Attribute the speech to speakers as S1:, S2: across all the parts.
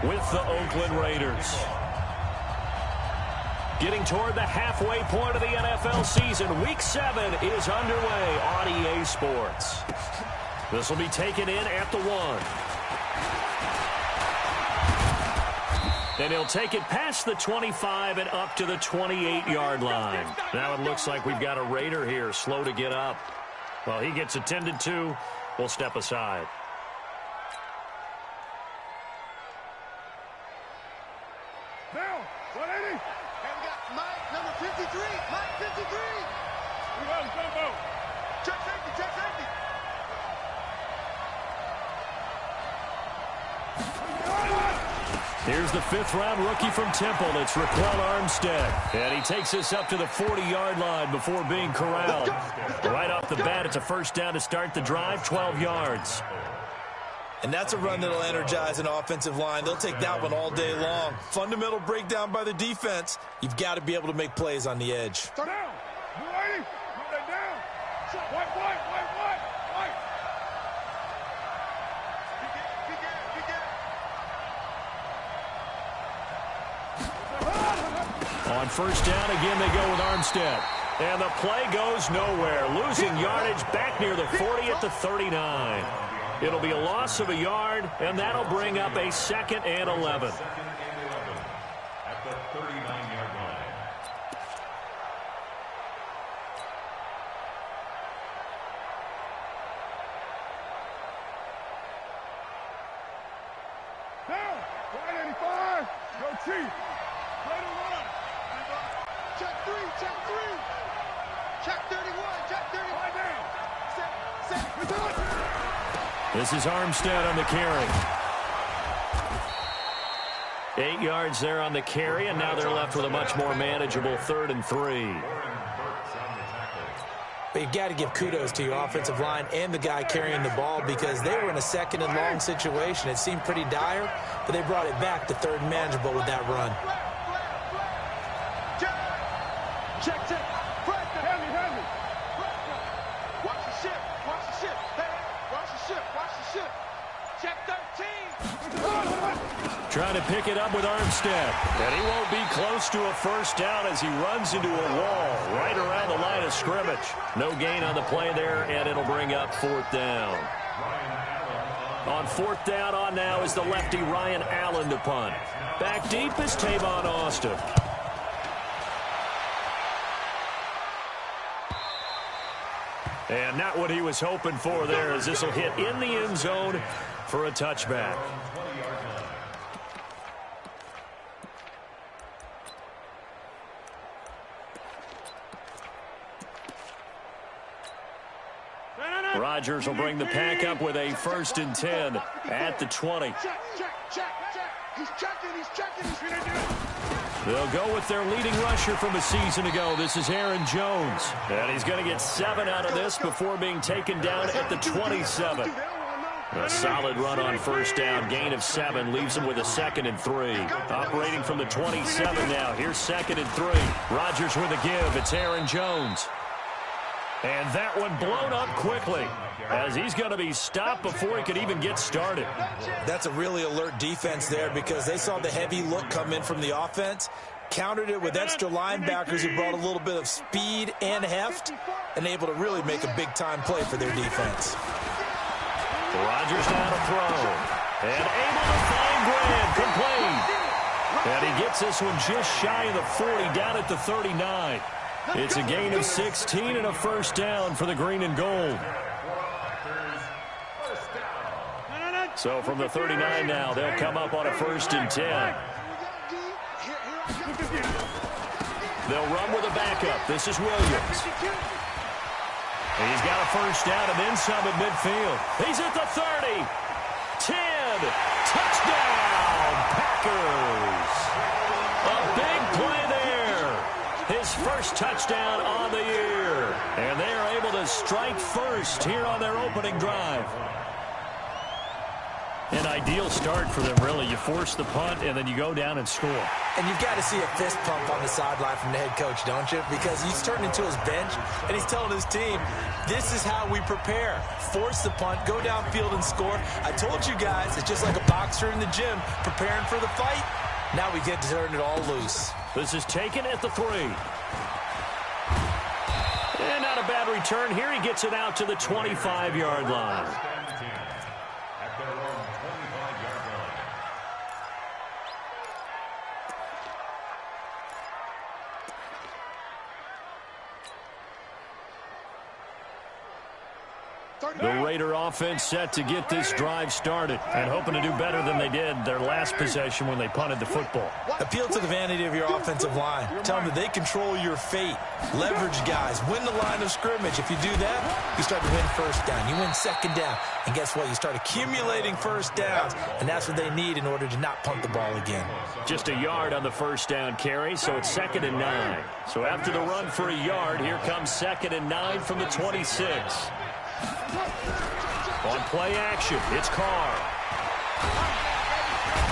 S1: with the Oakland Raiders. Getting toward the halfway point of the NFL season, Week 7 is underway on EA Sports. This will be taken in at the 1. And he'll take it past the 25 and up to the 28-yard line. Now it looks like we've got a Raider here, slow to get up. Well, he gets attended to. We'll step aside.
S2: Now, 180. And we got Mike, number 53. Mike, 53. We got a jumbo. Check safety, check safety.
S1: Here's the 5th-round rookie from Temple. It's Raquel Armstead. And he takes us up to the 40-yard line before being corralled. Right off the bat, it's a first down to start the drive, 12 yards.
S3: And that's a run that'll energize an offensive line. They'll take that one all day long. Fundamental breakdown by the defense. You've got to be able to make plays on the edge.
S2: Start down. Move ready. Move that down. White.
S1: On first down, again, they go with Armstead. And the play goes nowhere. Losing yardage back near the 40 at the 39. It'll be a loss of a yard, and that'll bring up a 2nd and 11.
S4: At the 39-yard line.
S2: Down. 185. Go Chief. Play the run. Check 3. Check 31. Check 30. Lie down. Set.
S1: This is Armstead on the carry. 8 yards there on the carry, and now they're left with a much more manageable 3rd and 3.
S3: But you've got to give kudos to your offensive line and the guy carrying the ball because they were in a 2nd and long situation. It seemed pretty dire, but they brought it back to 3rd and manageable with that run.
S2: Check. Heavy. Watch the ship. Hey, watch the ship. Check 13.
S1: Trying to pick it up with Armstead. And he won't be close to a first down as he runs into a wall right around the line of scrimmage. No gain on the play there, and it'll bring up 4th down. On 4th down on now is the lefty Ryan Allen to punt. Back deep is Tavon Austin. And not what he was hoping for there, as this will hit in the end zone for a touchback. Rodgers will bring the pack up with a 1st and 10 at the 20.
S2: Check. He's checking.
S1: They'll go with their leading rusher from a season ago. This is Aaron Jones. And he's going to get 7 out of this before being taken down at the 27. A solid run on first down. Gain of 7 leaves him with a 2nd and 3. Operating from the 27 now. Here's 2nd and 3. Rodgers with a give. It's Aaron Jones. And that one blown up quickly as he's going to be stopped before he could even get started.
S3: That's a really alert defense there because they saw the heavy look come in from the offense, countered it with extra linebackers who brought a little bit of speed and heft, and able to really make a big-time play for their defense.
S1: Rodgers now to throw. And able to find Graham, complete. And he gets this one just shy of the 40, down at the 39. It's a gain of 16 and a first down for the green and gold. So from the 39 now, they'll come up on a 1st and 10. They'll run with a backup. This is Williams. And he's got a first down and then some at midfield. He's at the 30. 10. Touchdown, Packers. A big play there. His first touchdown on the year. And they are able to strike first here on their opening drive. An ideal start for them, really. You force the punt, and then you go down and score.
S3: And you've got to see a fist pump on the sideline from the head coach, don't you? Because he's turned into his bench, and he's telling his team, this is how we prepare. Force the punt, go downfield and score. I told you guys, it's just like a boxer in the gym preparing for the fight. Now we get to turn it all loose.
S1: This is taken at the 3. And not a bad return here. He gets it out to the 25-yard line. The Raider offense set to get this drive started and hoping to do better than they did their last possession when they punted the football.
S3: Appeal to the vanity of your offensive line. Tell them that they control your fate. Leverage guys. Win the line of scrimmage. If you do that, you start to win first down. You win second down. And guess what? You start accumulating first downs. And that's what they need in order to not punt the ball again. Just a yard on the first down carry, so it's 2nd and 9.
S1: So after the run for a yard, here comes 2nd and 9 from the 26. On play action, it's Carr.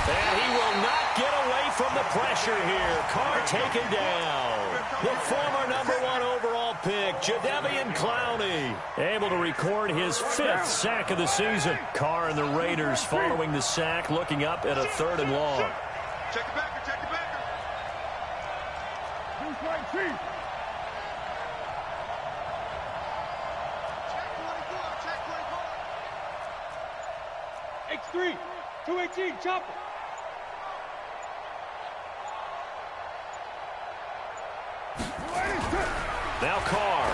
S1: And he will not get away from the pressure here. Carr taken down. The former #1 overall pick, Jadeveon Clowney, able to record his 5th sack of the season. Carr and the Raiders following the sack, looking up at a 3rd and long.
S2: Check it back, check it back.
S5: X3, 218, chopper.
S1: Now Carr.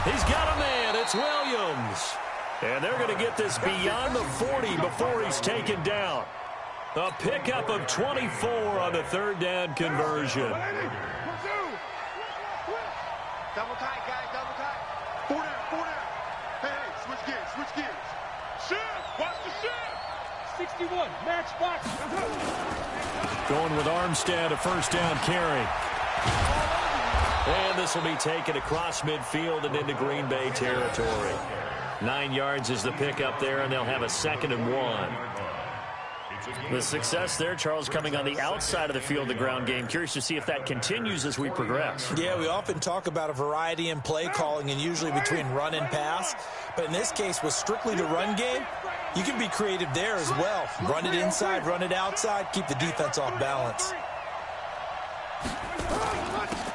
S1: He's got a man. It's Williams. And they're going to get this beyond the 40 before he's taken down. A pickup of 24 on the 3rd down conversion.
S2: Double tight, guys, double tight. 4 down, 4 down. Hey, switch gears, switch gears. Shift, watch the shift.
S5: 61, match box.
S1: Going with Armstead, a 1st down carry. And this will be taken across midfield and into Green Bay territory. 9 yards is the pickup there, and they'll have a 2nd and 1. The success there, Charles, coming on the outside of the field, the ground game. Curious to see if that continues as we progress.
S3: Yeah, we often talk about a variety in play calling and usually between run and pass. But in this case, with strictly the run game, you can be creative there as well. Run it inside, run it outside, keep the defense off balance.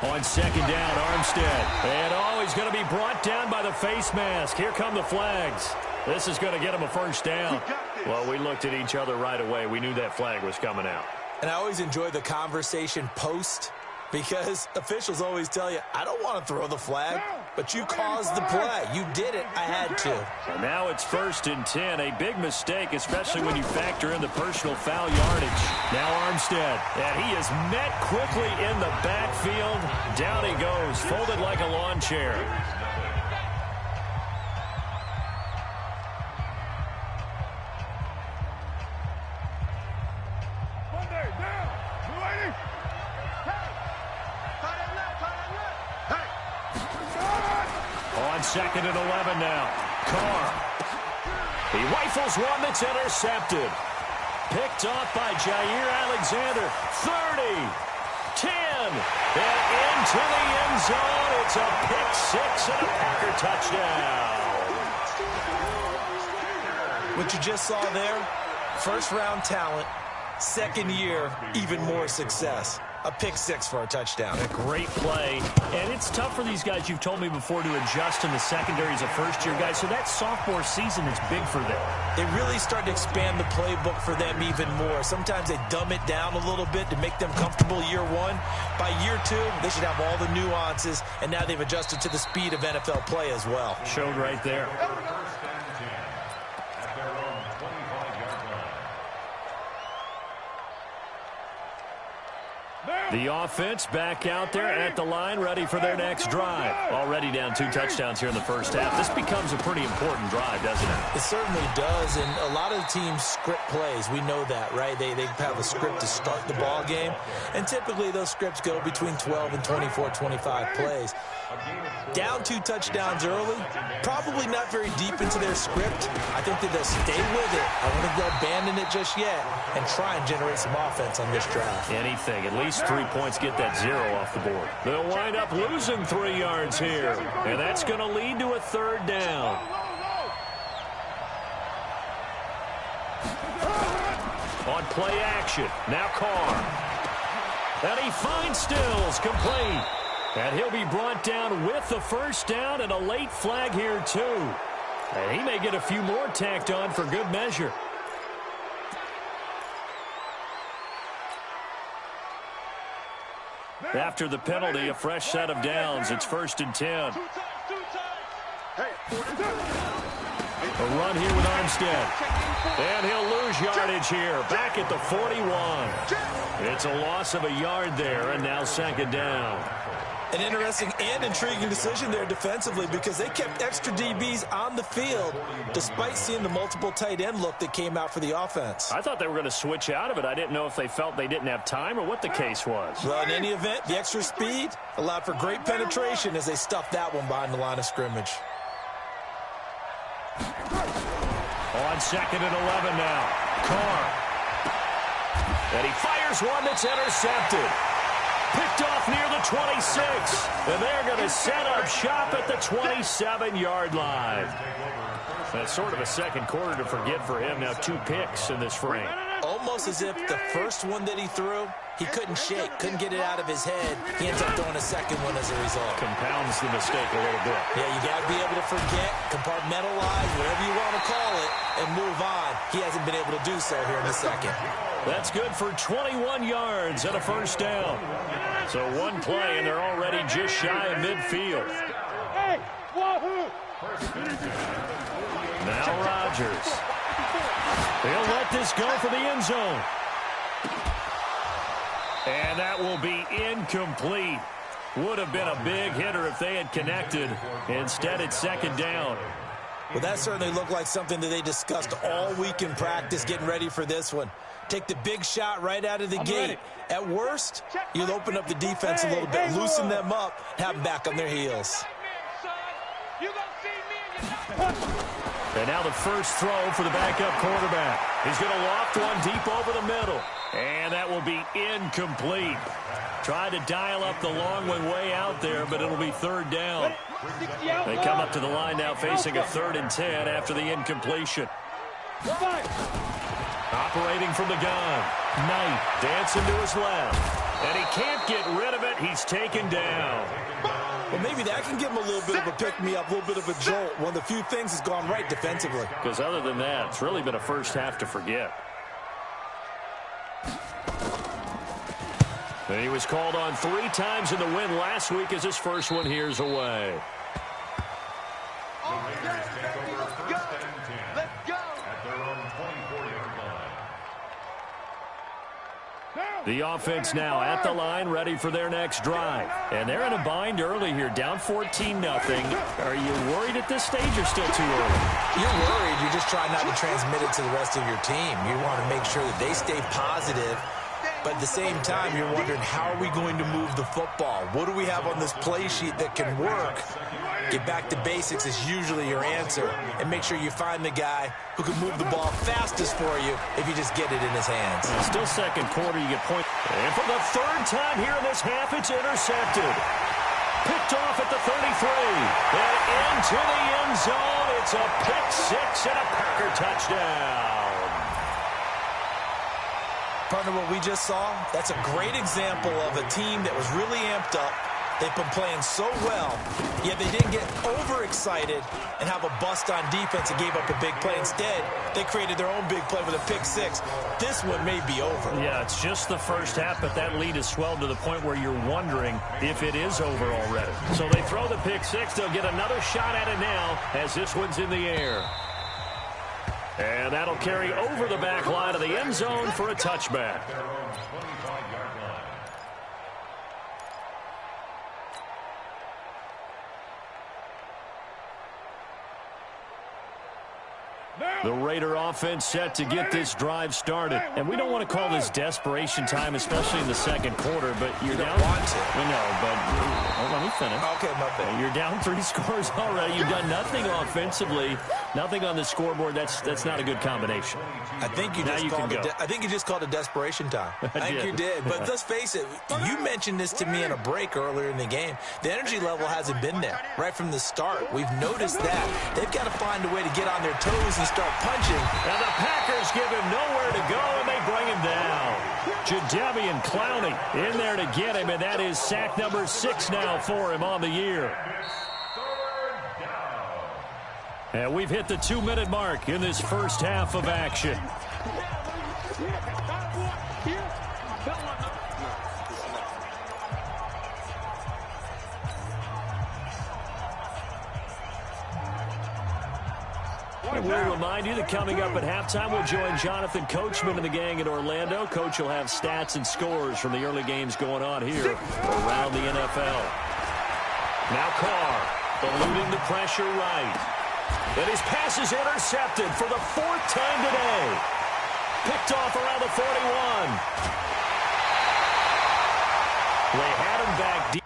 S1: On 2nd down, Armstead. And he's going to be brought down by the face mask. Here come the flags. This is going to get him a 1st down. Well, we looked at each other right away. We knew that flag was coming out.
S3: And I always enjoy the conversation post because officials always tell you, I don't want to throw the flag, but you caused the play. You did it. I had to.
S1: And now it's 1st and 10. A big mistake, especially when you factor in the personal foul yardage. Now Armstead. And he is met quickly in the backfield. Down he goes, folded like a lawn chair. On 2nd and 11 now. Carr. He rifles one that's intercepted. Picked off by Jair Alexander. 30. 10. And into the end zone. It's a pick 6 and a Packer touchdown.
S3: What you just saw there, 1st-round talent, 2nd year, even more success. A pick 6 for a touchdown.
S1: A great play. And it's tough for these guys, you've told me before, to adjust in the secondary as a first-year guy. So that sophomore season is big for them.
S3: They really start to expand the playbook for them even more. Sometimes they dumb it down a little bit to make them comfortable year 1. By year 2, they should have all the nuances, and now they've adjusted to the speed of NFL play as well.
S1: Showed right there.
S2: Now,
S1: The offense back out there at the line, ready for their next drive. Already down 2 touchdowns here in the first half. This becomes a pretty important drive, doesn't it?
S3: It certainly does, and a lot of the teams script plays. We know that, right? They have a script to start the ball game, and typically those scripts go between 12 and 24, 25 plays. Down 2 touchdowns early, probably not very deep into their script. I think that they'll stay with it. I don't think they'll abandon it just yet and try and generate some offense on this drive.
S1: Anything, at least 3 points, get that 0 off the board. They'll wind up losing 3 yards here, and that's going to lead to a 3rd down. On play action, now Carr. And he finds Stills, complete. And he'll be brought down with the 1st down and a late flag here, too. And he may get a few more tacked on for good measure. After the penalty, a fresh set of downs. It's 1st and 10. A run here with Armstead. And he'll lose yardage here. Back at the 41. It's a loss of a yard there, and now 2nd down.
S3: An interesting and intriguing decision there defensively because they kept extra DBs on the field despite seeing the multiple tight end look that came out for the offense.
S1: I thought they were going to switch out of it. I didn't know if they felt they didn't have time or what the case was.
S3: Well, in any event, the extra speed allowed for great penetration as they stuffed that one behind the line of scrimmage.
S1: On 2nd and 11 now. Carr. And he fires one that's intercepted. Picked off near the 26. And they're going to set up shop at the 27-yard line. That's sort of a second quarter to forget for him. Now 2 picks in this frame.
S3: Almost as if the first one that he threw, he couldn't shake, couldn't get it out of his head. He ends up throwing a second one as a result.
S1: Compounds the mistake a little bit.
S3: Yeah, you got to be able to forget, compartmentalize, whatever you want to call it, and move on. He hasn't been able to do so here in the second.
S1: That's good for 21 yards and a 1st down. So 1 play, and they're already just shy of midfield.
S5: Hey, wahoo!
S1: Now Rodgers. He'll let this go for the end zone. And that will be incomplete. Would have been a big hitter if they had connected. Instead, it's 2nd down.
S3: Well, that certainly looked like something that they discussed all week in practice getting ready for this one. Take the big shot right out of the gate. At worst, you'll open up the defense a little bit, loosen them up, have them back on their heels.
S1: And now the first throw for the backup quarterback. He's going to loft one deep over the middle. And that will be incomplete. Tried to dial up the long one way out there, but it'll be 3rd down. They come up to the line now facing a 3rd and 10 after the incompletion. Operating from the gun. Knight dancing to his left. And he can't get rid of it. He's taken down.
S3: Well, maybe that can give him a little bit of a pick-me-up, a little bit of a jolt. One of the few things that's gone right defensively.
S1: Because other than that, it's really been a first half to forget. And he was called on 3 times in the win last week as his first one here's away. The offense now at the line, ready for their next drive. And they're in a bind early here, down 14-0. Are you worried at this stage or still too early?
S3: You're worried. You just try not to transmit it to the rest of your team. You want to make sure that they stay positive. But at the same time, you're wondering, how are we going to move the football? What do we have on this play sheet that can work? Get back to basics is usually your answer. And make sure you find the guy who can move the ball fastest for you if you just get it in his hands.
S1: Still second quarter, you get point. And for the 3rd time here in this half, it's intercepted. Picked off at the 33. And into the end zone. It's a pick-6 and a Packer touchdown.
S3: Partner, what we just saw, that's a great example of a team that was really amped up. They've been playing so well, yet they didn't get overexcited and have a bust on defense and gave up a big play. Instead, they created their own big play with a pick-6. This one may be over.
S1: Yeah, it's just the first half, but that lead has swelled to the point where you're wondering if it is over already. So they throw the pick-6. They'll get another shot at it now as this one's in the air. And that'll carry over the back line of the end zone for a touchback. Raider offense set to get this drive started. And we don't want to call this desperation time, especially in the second quarter, but you're down.
S3: Want to.
S1: We know, but let me finish.
S3: Okay, my bad.
S1: You're down 3 scores already. You've done nothing offensively, nothing on the scoreboard. That's not a good combination.
S3: I think you just called it desperation time. I think you did. But let's face it, you mentioned this to me in a break earlier in the game. The energy level hasn't been there right from the start. We've noticed that. They've got to find a way to get on their toes and start punching.
S1: And the Packers give him nowhere to go, and they bring him down. Jadeveon Clowney in there to get him, and that is sack number 6 now for him on the year. And we've hit the 2-minute mark in this first half of action. And we'll remind you that coming up at halftime, we'll join Jonathan Coachman and the gang in Orlando. Coach will have stats and scores from the early games going on here around the NFL. Now Carr, eluding the pressure right. And his pass is intercepted for the 4th time today. Picked off around the 41. They had him back deep.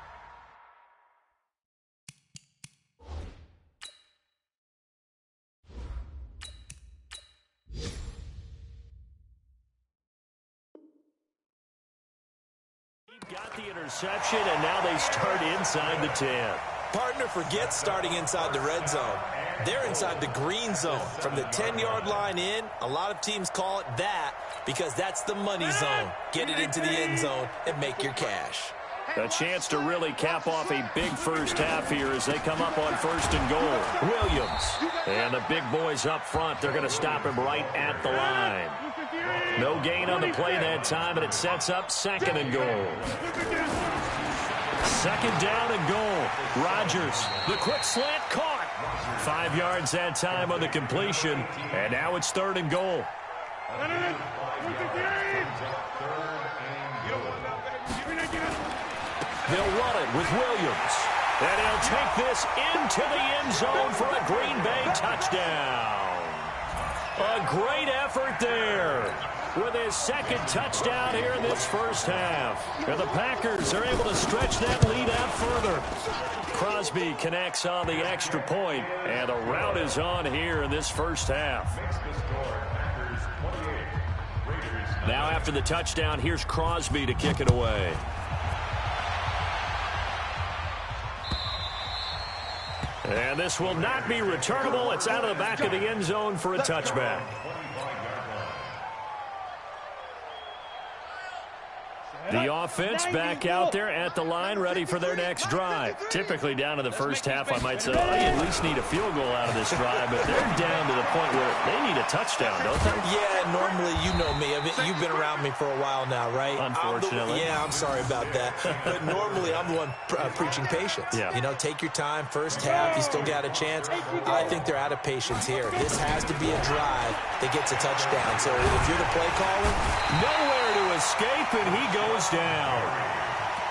S1: Got the interception, and now they start inside the 10.
S3: Partner forgets starting inside the red zone. They're inside the green zone. From the 10-yard line in, a lot of teams call it that because that's the money zone. Get it into the end zone and make your cash.
S1: A chance to really cap off a big first half here as they come up on 1st and goal. Williams and the big boys up front. They're going to stop him right at the line. No gain on the play that time, and it sets up 2nd and goal. 2nd down and goal. Rodgers, the quick slant caught. 5 yards that time on the completion, and now it's 3rd and goal. They'll run it with Williams. And he'll take this into the end zone for a Green Bay touchdown. A great effort there with his 2nd touchdown here in this first half. And the Packers are able to stretch that lead out further. Crosby connects on the extra point, and the rout is on here in this first half. Now after the touchdown, here's Crosby to kick it away. And this will not be returnable. It's out of the back of the end zone for a touchback. The offense back out there at the line, ready for their next drive. Typically down to the first half, I might say, oh, you at least need a field goal out of this drive, but they're down to the point where they need a touchdown, don't they?
S3: Yeah, normally, you know me. I mean, you've been around me for a while now, right?
S1: Unfortunately.
S3: I'm sorry about that. But normally, I'm the one preaching patience.
S1: Yeah.
S3: You know, take your time. First half, you still got a chance. I think they're out of patience here. This has to be a drive that gets a touchdown. So if you're the play caller,
S1: nowhere to escape, and he goes down.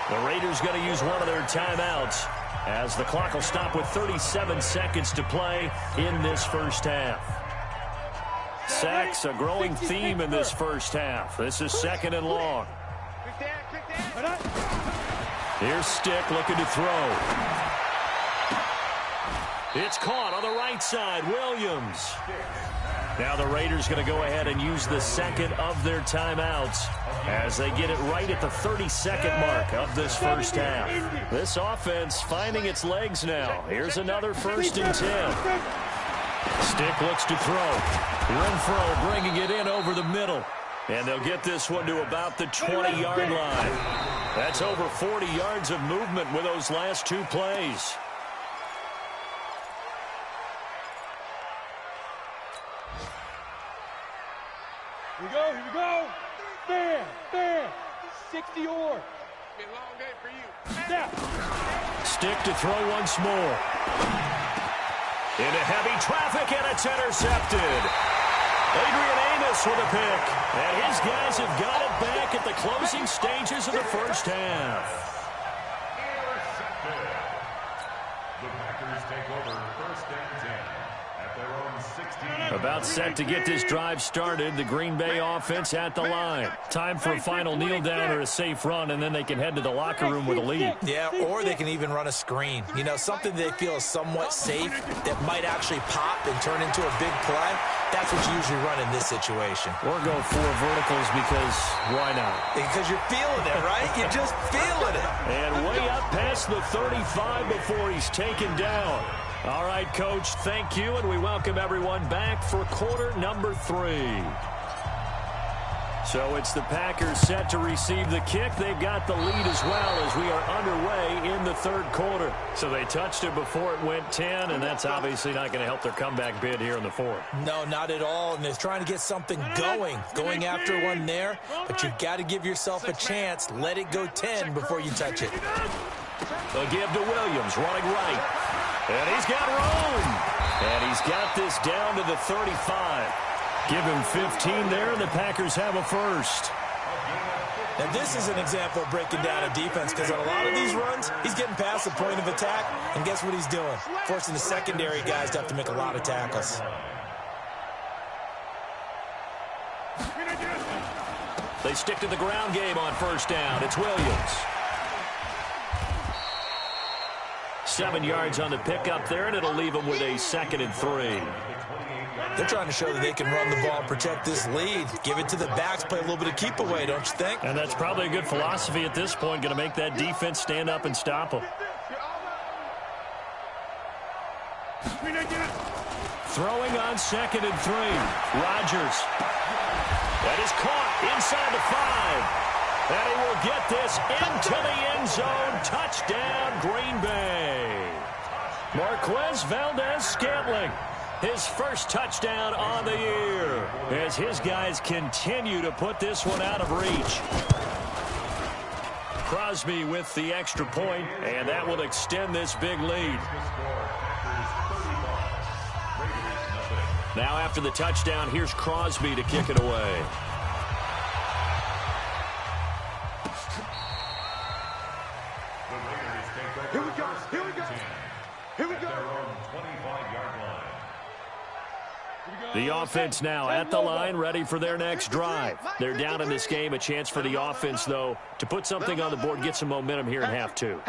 S1: The Raiders going to use one of their timeouts as the clock will stop with 37 seconds to play in this first half. Sacks, a growing theme in this first half. This is 2nd and long. Here's Stick looking to throw. It's caught on the right side. Williams. Now the Raiders going to go ahead and use the 2nd of their timeouts as they get it right at the 32nd mark of this first half. This offense finding its legs now. Here's another 1st and 10. Stick looks to throw. Renfro bringing it in over the middle. And they'll get this one to about the 20-yard line. That's over 40 yards of movement with those last 2 plays.
S5: Here we go. Bam. 60 or.
S2: Be a long day for you.
S5: Snap.
S1: Stick to throw once more. Into heavy traffic, and it's intercepted. Adrian Amos with a pick. And his guys have got it back at the closing stages of the first half.
S4: Intercepted. The Packers take over 1st and 10 at
S1: About set to get this drive started. The Green Bay offense at the line. Time for a final kneel down or a safe run, and then they can head to the locker room with a lead.
S3: Yeah, or they can even run a screen. You know, something they feel is somewhat safe that might actually pop and turn into a big play. That's what you usually run in this situation.
S1: Or go 4 verticals because why not?
S3: Because you're feeling it, right? You're just feeling it.
S1: And way up past the 35 before he's taken down. All right, Coach, thank you, and we welcome everyone back for quarter number 3. So it's the Packers set to receive the kick. They've got the lead as well as we are underway in the third quarter. So they touched it before it went 10, and that's obviously not going to help their comeback bid here in the fourth.
S3: No, not at all, and they're trying to get something going after one there, but you've got to give yourself a chance. Let it go 10 before you touch it.
S1: They'll give to Williams, running right. And he's got room. And he's got this down to the 35. Give him 15 there, and the Packers have a first.
S3: Now, this is an example of breaking down a defense because on a lot of these runs, he's getting past the point of attack, and guess what he's doing? Forcing the secondary guys to have to make a lot of tackles.
S1: They stick to the ground game on first down. It's Williams. 7 yards on the pickup there, and it'll leave them with a 2nd and 3.
S3: They're trying to show that they can run the ball and protect this lead. Give it to the backs, play a little bit of keep away, don't you think?
S1: And that's probably a good philosophy at this point, going to make that defense stand up and stop them. Throwing on 2nd and 3. Rodgers. That is caught inside the 5. And he will get this into the end zone. Touchdown, Green Bay. Marquez Valdez-Scantling, his first touchdown on the year, as his guys continue to put this one out of reach. Crosby with the extra point, and that will extend this big lead. Now after the touchdown, here's Crosby to kick it away.
S2: Here we go. Here we go. Here we go.
S1: The offense now at the line, ready for their next drive. They're down in this game. A chance for the offense, though, to put something on the board, get some momentum here in half 2.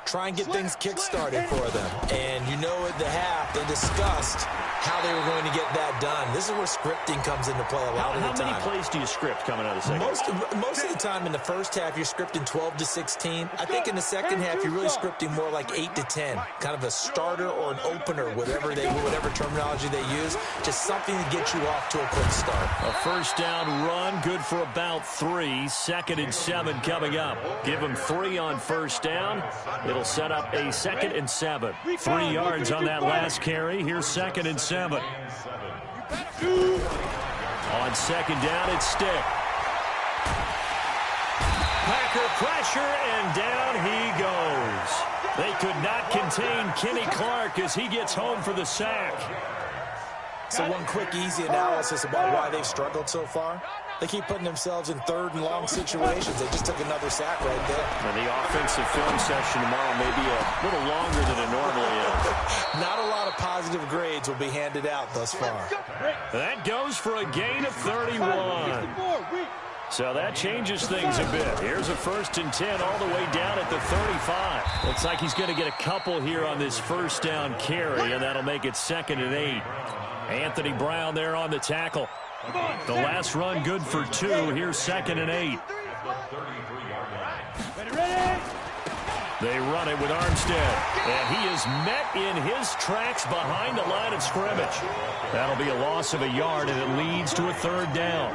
S3: Try and get things kick-started for them. And you know at the half, they discussed how they were going to get that done. This is where scripting comes into play a lot of the time.
S1: How many plays do you script coming out of the second?
S3: Most of the time in the first half, you're scripting 12 to 16. I think in the second half, you're really scripting more like 8 to 10. Kind of a starter or an opener, whatever terminology they use. Just something to get you off to a quick start.
S1: A first down run, good for about 3. 2nd and 7 coming up. Give them 3 on first down. It'll set up a 2nd and 7. 3 yards on that last carry. Here's 2nd and 7. On 2nd down, it's Stick. Packer pressure, and down he goes. They could not contain Kenny Clark as he gets home for the sack.
S3: So one quick, easy analysis about why they've struggled so far. They keep putting themselves in 3rd and long situations. They just took another sack right there.
S1: And the offensive film session tomorrow may be a little longer than it normally is.
S3: Not a lot of positive grades will be handed out thus far.
S1: That goes for a gain of 31. So that changes things a bit. Here's a 1st and 10 all the way down at the 35. Looks like he's going to get a couple here on this first down carry, and that'll make it 2nd and 8. Anthony Brown there on the tackle. The last run good for 2. Here's 2nd and 8. They run it with Armstead. And he is met in his tracks behind the line of scrimmage. That'll be a loss of a yard, and it leads to a 3rd down.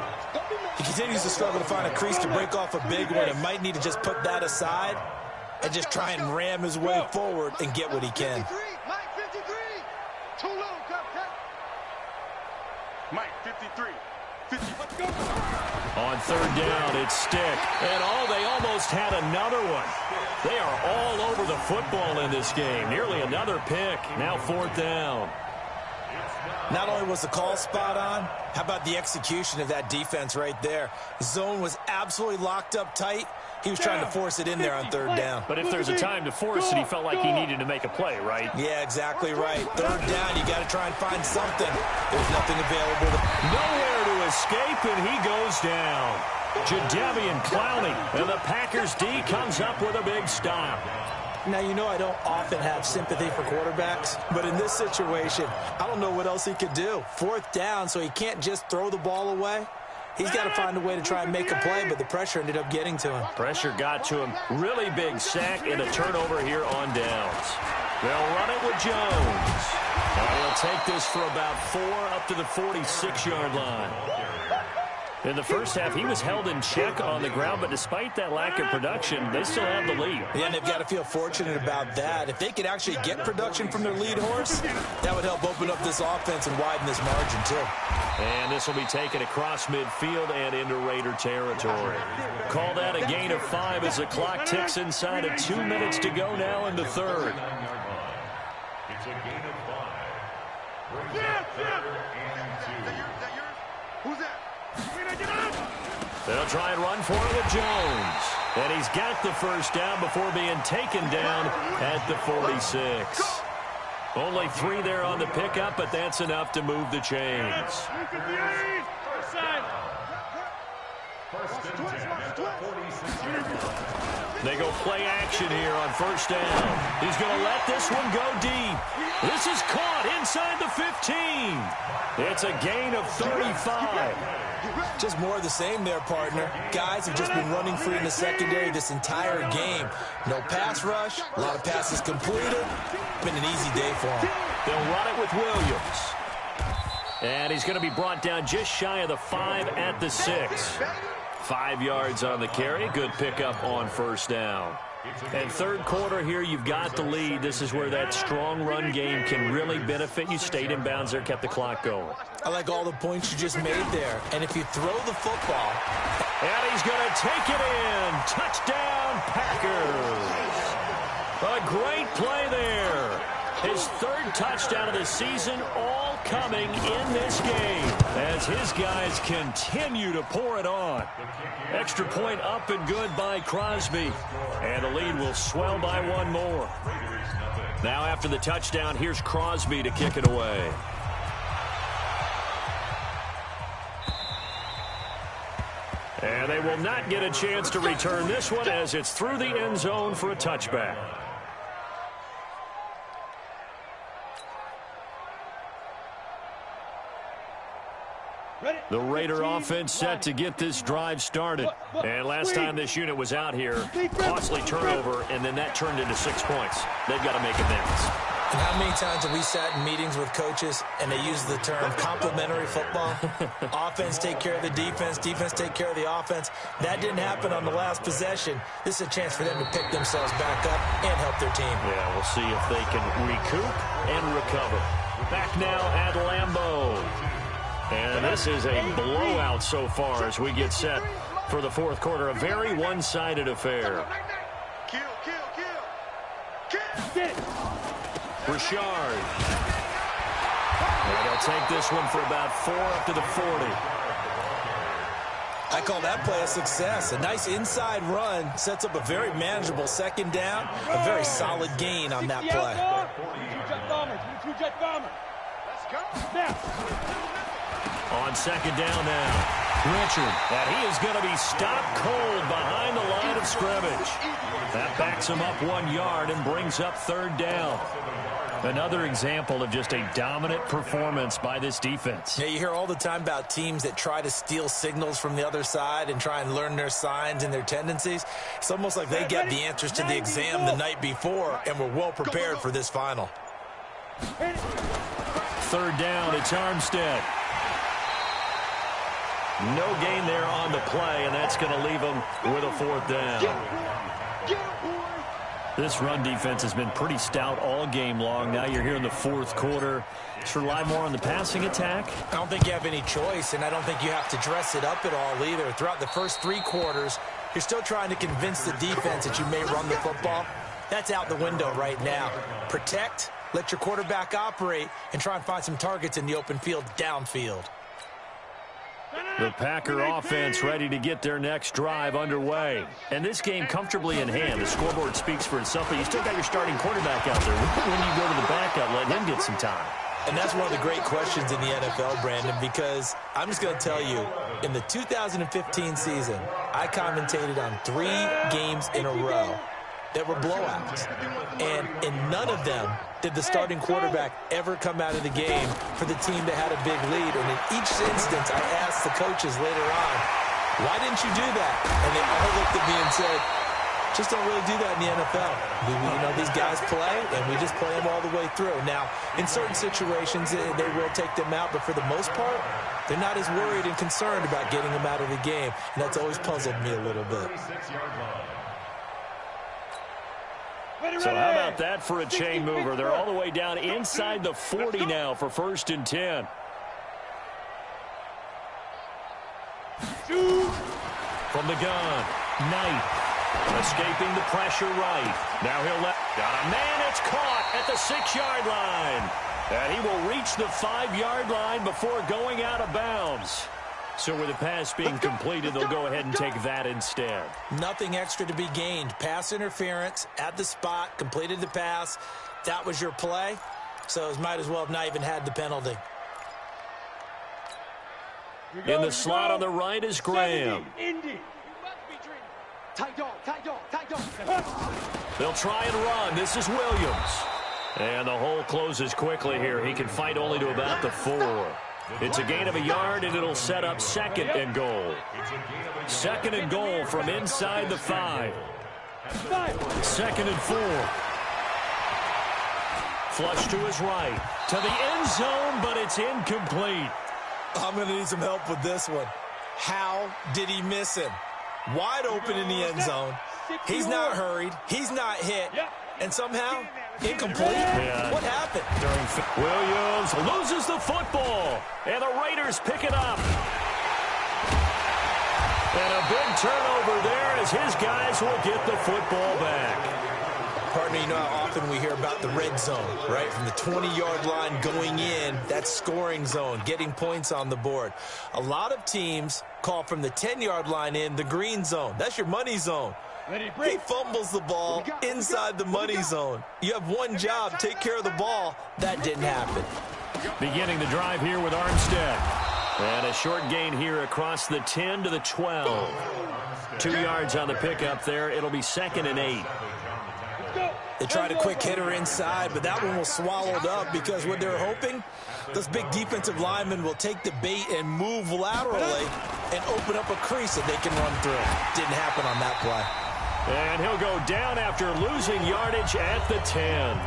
S3: He continues to struggle to find a crease to break off a big one and might need to just put that aside and just try and ram his way forward and get what he can.
S2: Mike 53. Too low, Mike 53. 50. Let's go.
S1: On 3rd down, it's Stick. And they almost had another one. They are all over the football in this game. Nearly another pick. Now 4th down.
S3: Not only was the call spot on, how about the execution of that defense right there? Zone was absolutely locked up tight. He was trying to force it in there on third down.
S1: But if there's a time to force it, he felt like he needed to make a play, right?
S3: Yeah, exactly right. Third down, you got to try and find something. There's nothing available.
S1: Nowhere to escape, and he goes down. Jadeveon Clowney, and the Packers D comes up with a big stop.
S3: Now, you know I don't often have sympathy for quarterbacks, but in this situation, I don't know what else he could do. Fourth down, so he can't just throw the ball away. He's got to find a way to try and make a play, but the pressure ended up getting to him.
S1: Pressure got to him. Really big sack and a turnover here on downs. They'll run it with Jones. And he'll take this for about 4 up to the 46-yard line. In the first half, he was held in check on the ground, but despite that lack of production, they still have the lead.
S3: Yeah, and they've got to feel fortunate about that. If they could actually get production from their lead horse, that would help open up this offense and widen this margin, too.
S1: And this will be taken across midfield and into Raider territory. Call that a gain of 5 as the clock ticks inside of 2 minutes to go now in the third.
S4: It's a gain of 5. Brings up third and 2.
S2: Who's that?
S1: They'll try and run for it with Jones. And he's got the first down before being taken down at the 46. Only 3 there on the pickup, but that's enough to move the chains.
S4: First and 10 at the 46-yard line.
S1: They go play action here on first down. He's going to let this one go deep. This is caught inside the 15. It's a gain of 35.
S3: Just more of the same there, partner. Guys have just been running free in the secondary this entire game. No pass rush, a lot of passes completed. Been an easy day for them.
S1: They'll run it with Williams. And he's going to be brought down just shy of the 5 at the 6. 5 yards on the carry. Good pickup on first down. And third quarter here, you've got the lead. This is where that strong run game can really benefit you. Stayed in bounds there, kept the clock going.
S3: I like all the points you just made there. And if you throw the football.
S1: And he's going to take it in. Touchdown, Packers. A great play there. His third touchdown of the season, all coming in this game as his guys continue to pour it on. Extra point up and good by Crosby. And the lead will swell by 1 more. Now after the touchdown, here's Crosby to kick it away. And they will not get a chance to return this one as it's through the end zone for a touchback. The Raider offense set to get this drive started. And last time this unit was out here, costly turnover, and then that turned into 6 points. They've got to make amends.
S3: And how many times have we sat in meetings with coaches and they use the term complementary football? Offense take care of the defense, defense take care of the offense. That didn't happen on the last possession. This is a chance for them to pick themselves back up and help their team.
S1: Yeah, we'll see if they can recoup and recover. Back now at Lambeau. And this is a blowout so far as we get set for the fourth quarter. A very one-sided affair.
S2: Kill.
S1: Richard. And they'll take this one for about 4 up to the 40.
S3: I call that play a success. A nice inside run sets up a very manageable second down. A very solid gain on that play.
S1: On second down now, Richard. And he is going to be stopped cold behind the line of scrimmage. That backs him up 1 yard and brings up third down. Another example of just a dominant performance by this defense.
S3: Yeah, you hear all the time about teams that try to steal signals from the other side and try and learn their signs and their tendencies. It's almost like they get the answers to the exam the night before and were well prepared for this final.
S1: Third down, it's Armstead. No gain there on the play, and that's going to leave them with a fourth down. This run defense has been pretty stout all game long. Now you're here in the fourth quarter. Just rely more on the passing attack.
S3: I don't think you have any choice, and I don't think you have to dress it up at all either. Throughout the first 3 quarters, you're still trying to convince the defense that you may run the football. That's out the window right now. Protect let your quarterback operate, and try and find some targets in the open field downfield.
S1: The Packer offense ready to get their next drive underway. And this game comfortably in hand. The scoreboard speaks for itself, but you still got your starting quarterback out there. When you go to the backup, let him get some time.
S3: And that's one of the great questions in the NFL, Brandon, because I'm just going to tell you, in the 2015 season, I commentated on 3 games in a row that were blowouts. And in none of them did the starting quarterback ever come out of the game for the team that had a big lead. And in each instance, I asked the coaches later on, why didn't you do that? And they all looked at me and said, just don't really do that in the NFL. These guys play, and we just play them all the way through. Now, in certain situations, they will take them out, but for the most part, they're not as worried and concerned about getting them out of the game. And that's always puzzled me a little bit.
S1: So how about that for a chain mover? They're all the way down inside the 40 now for 1st and 10. From the gun, Knight. Escaping the pressure right. Now he'll let... Got a man, it's caught at the 6-yard line. And he will reach the 5-yard line before going out of bounds. So with the pass being completed, they'll go ahead and take that instead.
S3: Nothing extra to be gained. Pass interference at the spot, completed the pass. That was your play. So it might as well have not even had the penalty.
S1: In the slot on the right is Graham. They'll try and run. This is Williams. And the hole closes quickly here. He can fight only to about the 4. It's a gain of a yard, and it'll set up 2nd and goal. 2nd and goal from inside the 5. 2nd and 4. Flush to his right. To the end zone, but it's incomplete.
S3: I'm going to need some help with this one. How did he miss him? Wide open in the end zone. He's not hurried. He's not hit. And somehow, incomplete?
S1: Yeah.
S3: What happened?
S1: Williams loses the football. And the Raiders pick it up. And a big turnover there as his guys will get the football back.
S3: Partner, you know how often we hear about the red zone, right? From the 20-yard line going in, that's scoring zone, getting points on the board. A lot of teams call from the 10-yard line in the green zone. That's your money zone. He fumbles the ball inside the money zone. You have one job, take care of the ball. That didn't happen.
S1: Beginning the drive here with Armstead. And a short gain here across the 10 to the 12. 2 yards on the pickup there. It'll be 2nd and 8.
S3: They tried a quick hitter inside, but that one was swallowed up because what they're hoping, those big defensive linemen will take the bait and move laterally and open up a crease that they can run through. Didn't happen on that play.
S1: And he'll go down after losing yardage at the 10.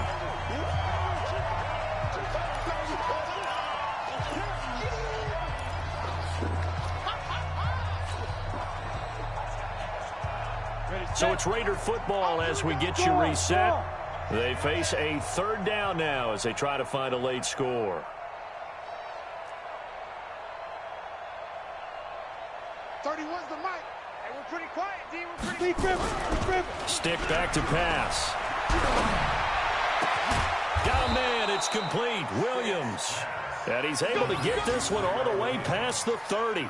S1: So it's Raider football as we get you reset. They face a 3rd down now as they try to find a late score.
S2: 31's the mic. Hey, we're pretty quiet, D. We're pretty
S1: Stick back to pass. Got a man. It's complete. Williams. And he's able to get this one all the way past the 30.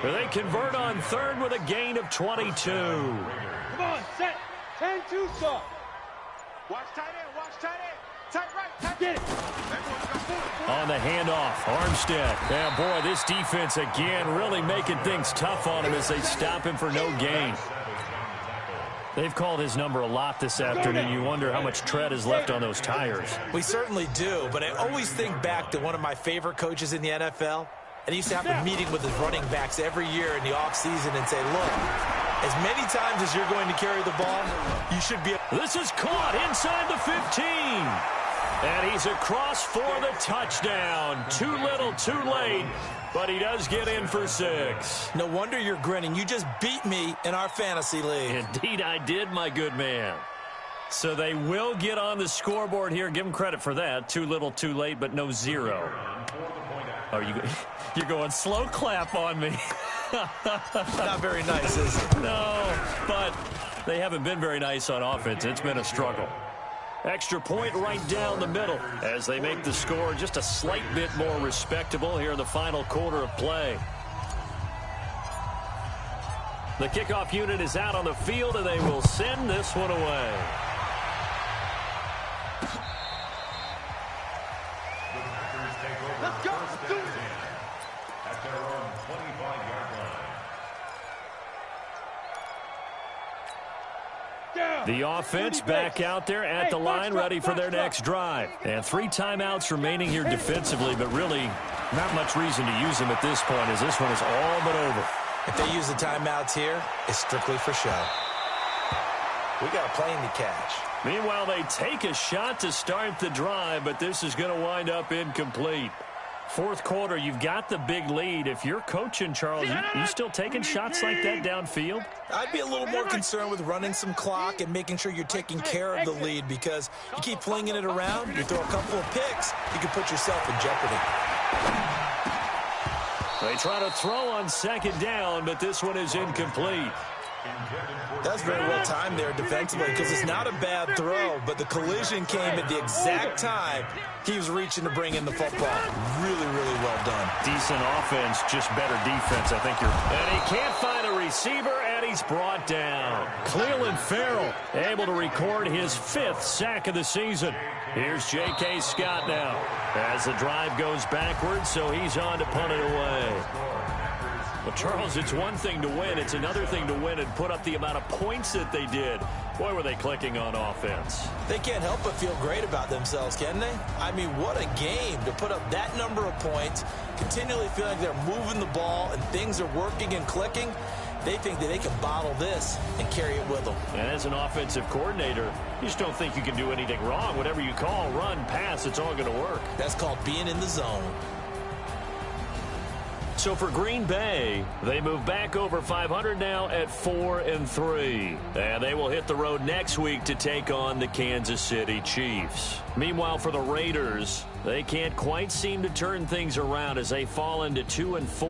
S1: They convert on 3rd with a gain of 22.
S5: Come on, set. 10-2 stop.
S2: Watch tight end, watch tight end. Tight right, tight
S5: Get it.
S1: On the handoff, Armstead. Yeah, boy, this defense again really making things tough on him as they stop him for no gain. They've called his number a lot this afternoon. You wonder how much tread is left on those tires.
S3: We certainly do, but I always think back to one of my favorite coaches in the NFL. And he used to have a meeting with his running backs every year in the offseason and say, look, as many times as you're going to carry the ball, you should be...
S1: This is caught inside the 15. And he's across for the touchdown. Too little, too late. But he does get in for 6.
S3: No wonder you're grinning. You just beat me in our fantasy league.
S1: Indeed I did, my good man. So they will get on the scoreboard here. Give them credit for that. Too little, too late, but no 0. Are you're going slow clap on me.
S3: Not very nice, is it?
S1: No, but they haven't been very nice on offense. It's been a struggle. Extra point right down the middle as they make the score just a slight bit more respectable here in the final quarter of play. The kickoff unit is out on the field, and they will send this one away.
S2: Let's go. Let's do it.
S4: At their own 25-yard line.
S1: The offense back out there at the line, ready for their next drive. And 3 timeouts remaining here defensively, but really not much reason to use them at this point, as this one is all but over.
S3: If they use the timeouts here, it's strictly for show. We got a plane to catch.
S1: Meanwhile, they take a shot to start the drive, but this is going to wind up incomplete. Fourth quarter, you've got the big lead. If you're coaching, Charles, you still taking shots like that downfield?
S3: I'd be a little more concerned with running some clock and making sure you're taking care of the lead, because you keep flinging it around, you throw a couple of picks, you can put yourself in jeopardy.
S1: They try to throw on second down, but this one is incomplete.
S3: That's very well timed there defensively, because it's not a bad throw, but the collision came at the exact time he was reaching to bring in the football. Really, really well done.
S1: Decent offense, just better defense, I think you're... And he can't find a receiver, and he's brought down. Cleveland Farrell able to record his 5th sack of the season. Here's J.K. Scott now as the drive goes backwards, so he's on to punt it away. Well, Charles, it's one thing to win. It's another thing to win and put up the amount of points that they did. Boy, were they clicking on offense.
S3: They can't help but feel great about themselves, can they? I mean, what a game to put up that number of points, continually feel like they're moving the ball and things are working and clicking. They think that they can bottle this and carry it with them.
S1: And as an offensive coordinator, you just don't think you can do anything wrong. Whatever you call, run, pass, it's all going to work.
S3: That's called being in the zone.
S1: So for Green Bay, they move back over 500 now at 4-3. And they will hit the road next week to take on the Kansas City Chiefs. Meanwhile, for the Raiders, they can't quite seem to turn things around as they fall into 2-4.